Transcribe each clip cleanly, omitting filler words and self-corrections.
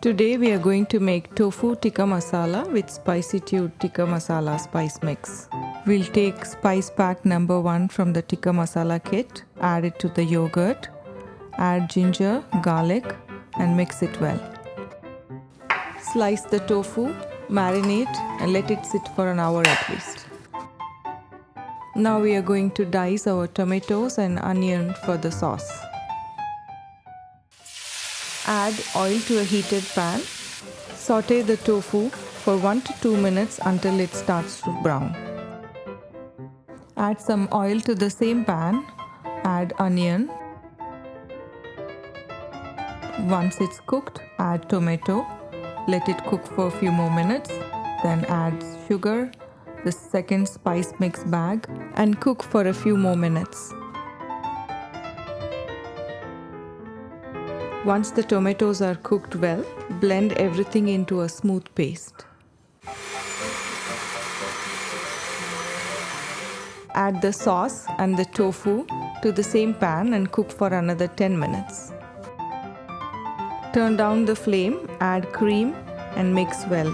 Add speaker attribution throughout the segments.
Speaker 1: Today we are going to make Tofu Tikka Masala with Spicytude Tikka Masala spice mix. We'll take spice pack number 1 from the Tikka Masala kit, add it to the yogurt, add ginger, garlic and mix it well. Slice the tofu, marinate and let it sit for an hour at least. Now we are going to dice our tomatoes and onion for the sauce. Add oil to a heated pan. Saute the tofu for 1 to 2 minutes until it starts to brown. Add some oil to the same pan. Add onion. Once it's cooked, add tomato. Let it cook for a few more minutes. Then add sugar, the second spice mix bag, and cook for a few more minutes. Once the tomatoes are cooked well, blend everything into a smooth paste. Add the sauce and the tofu to the same pan and cook for another 10 minutes. Turn down the flame, add cream and mix well.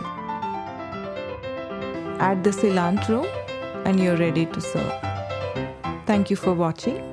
Speaker 1: Add the cilantro and you're ready to serve. Thank you for watching.